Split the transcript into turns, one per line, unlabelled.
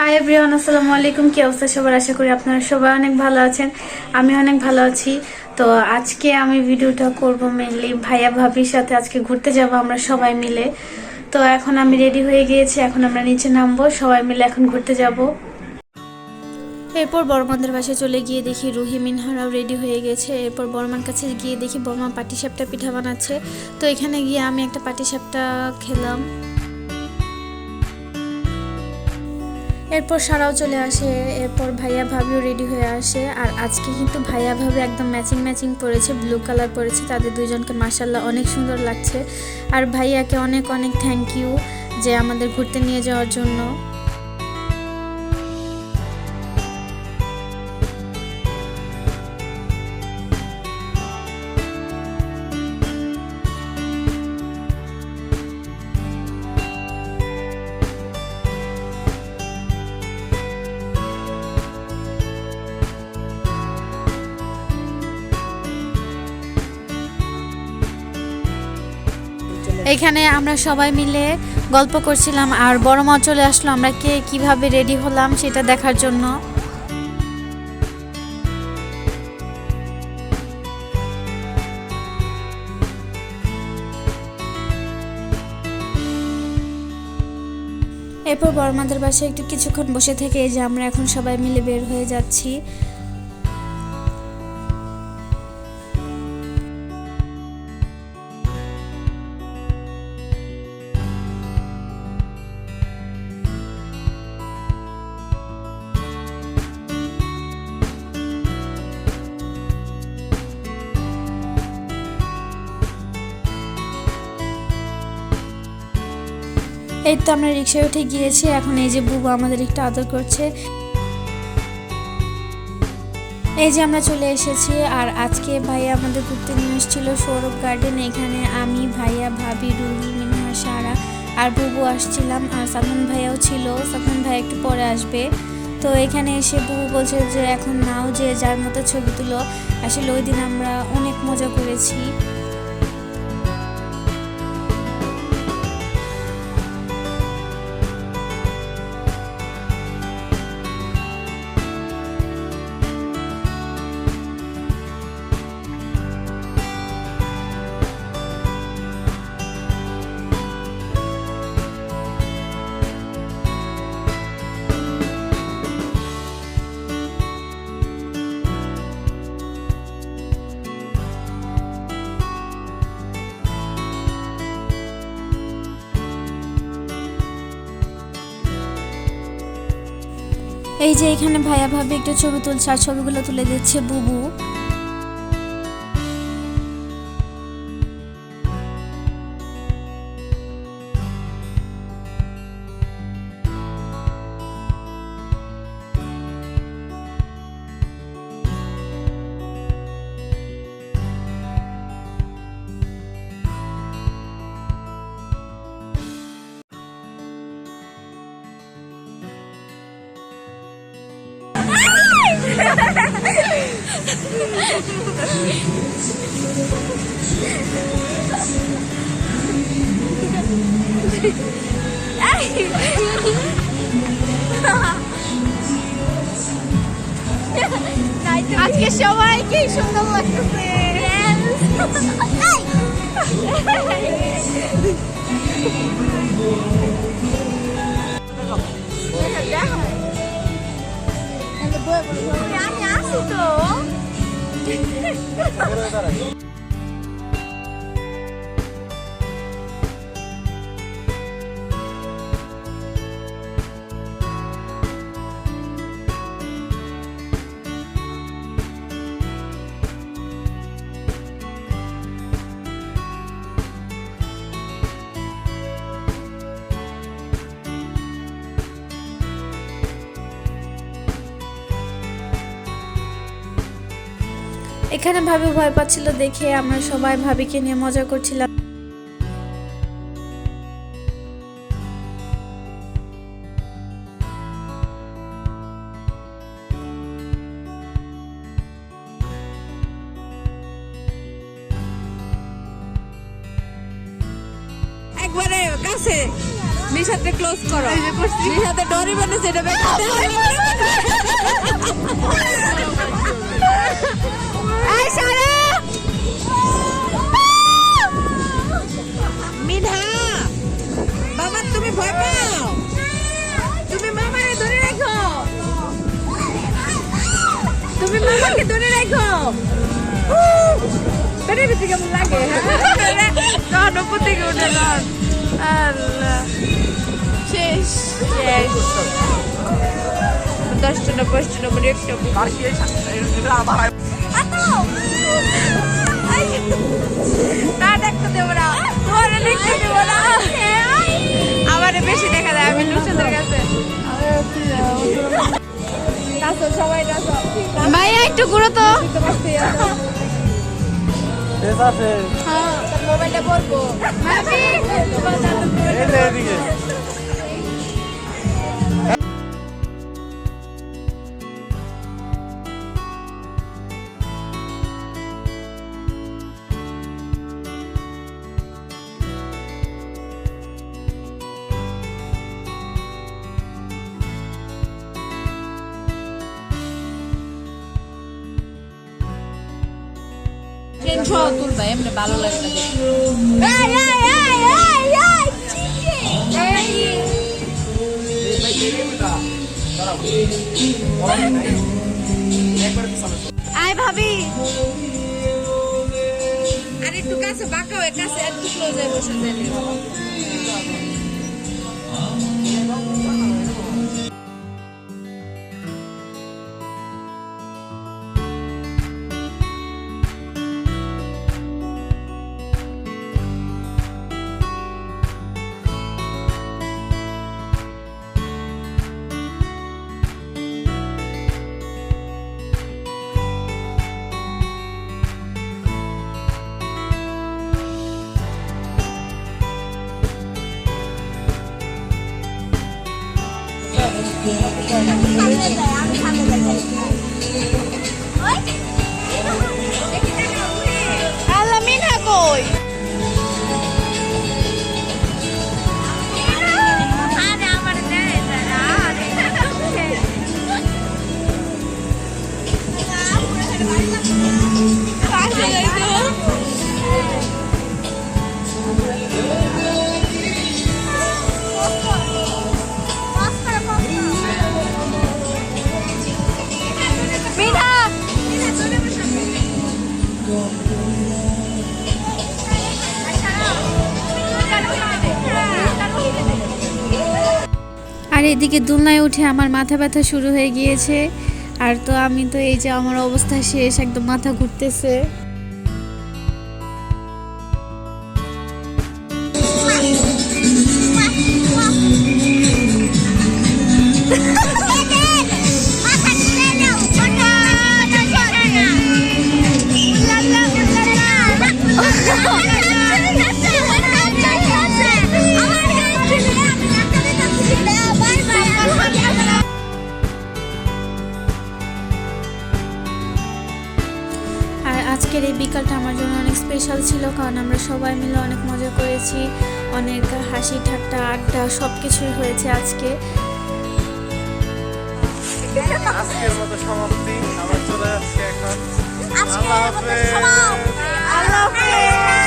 Hi everyone, আসসালামু আলাইকুম। কি অবস্থা সবার? আশা করি আপনারা সবাই অনেক ভালো আছেন। আমি অনেক ভালো আছি। তো আজকে আমি ভিডিওটা করব মেনলি ভাইয়া ভাবির সাথে। আজকে ঘুরতে যাব আমরা সবাই মিলে। তো এখন আমি রেডি হয়ে গিয়েছি, এখন আমরা নিচে নামবো, সবাই মিলে এখন ঘুরতে যাব। এরপর বড়মাদের বাসায় চলে গিয়ে দেখি রুহি মিনহারাও রেডি হয়ে গেছে। এরপর বড়মার কাছে গিয়ে দেখি বড়মা পাটিসাপটা পিঠা বানাচ্ছে। তো এখানে গিয়ে আমি একটা পাটিসাপটা খেলাম। এরপর সারাও চলে আসে। এরপর ভাইয়া ভাবিও রেডি হয়ে আসে। আর আজকে কিন্তু ভাইয়া ভাবি একদম ম্যাচিং ম্যাচিং পরেছে, ব্লু কালার পরেছে। তাদের দুইজনকে মাশাআল্লাহ অনেক সুন্দর লাগছে। আর ভাইয়াকে অনেক অনেক থ্যাংক ইউ যে আমাদের ঘুরতে নিয়ে যাওয়ার জন্য। এখানে আমরা সবাই মিলে গল্প করছিলাম আর বড় মা চলে আসলো আমরা কে কিভাবে রেডি হলাম সেটা দেখার জন্য। এরপর বড় মাদের বাসায় একটু কিছুক্ষণ বসে থেকে এই যে আমরা এখন সবাই মিলে বের হয়ে যাচ্ছি। এই তো আমরা রিক্সায় উঠে গিয়েছি। এখন এই যে বুবু আমাদের একটু আদর করছে। এই যে আমরা চলে এসেছি। আর আজকে ভাইয়া আমাদের ঘুরতে নিয়ে এসেছিল সৌরভ গার্ডেন। এখানে আমি, ভাইয়া, ভাবি, রুহি, মিনহা, সারা আর বুবু আসছিলাম। আর সালমান ভাইয়াও ছিল। সালমান ভাই একটু পরে আসবে। তো এখানে এসে বুবু বলছে যে এখন নাও, যে যার মতো ছবি তুলো। আসলে ওই দিন আমরা অনেক মজা করেছি। এই যে এখানে ভাইয়া ভাবি একটু ছবি তুলছে আর ছবিগুলো তুলে দিচ্ছে বুবু। আজকে সবাইকে সুন্দর লাগতেছে। আমি আসি তো। এখানে ভাবি ভয় পাচ্ছিল দেখে আমরা সবাই ভাবিকে নিয়ে মজা করছিলাম।
একবারে কাছে মিশাতে ক্লোজ করো মিশাতে ডরি বানিয়েছে এটা ব্যাগ এই সারা মিঠা বাবা তুমি ভয় পাও তুমি মামারে ধরে রাখো তুমি মামাকে ধরে রাখো পেটের ভিতরে কেমন লাগে হ্যাঁ উপর থেকে উঠে যান আল্লাহ শেষ শেষ 10 টা 5 টা নম্বর একটা না দেখতে দেবো না তোমার দেখতে দেবো না আমার বেশি দেখা যায় আমি লুচুদের কাছে সবাই ভাইয়া একটু ঘুরো তো মোবাইলটা বলবো তুলবা এমনি ভালো লাগবে আয় ভাবি আর একটু কাছে বাঁকা হয়ে কাছে একটু ক্লোজে বসে যাবে Alamina koi. Ada amar dare dara.
আর এদিকে দোলনায় উঠে আমার মাথা ব্যথা শুরু হয়ে গিয়েছে আর তো আমি তো এই যে আমার অবস্থা শেষ একদম মাথা ঘুরতেছে আজকের এই বিকালটা আমার জন্য অনেক স্পেশাল ছিল কারণ আমরা সবাই মিলে অনেক মজা করেছি অনেক হাসি ঠাট্টা আড্ডা সবকিছুই হয়েছে আজকে
আজকের মতো সমাপ্তি আবার চলে যাচ্ছে এখন আল্লাহ হাফেজ
আল্লাহ হাফেজ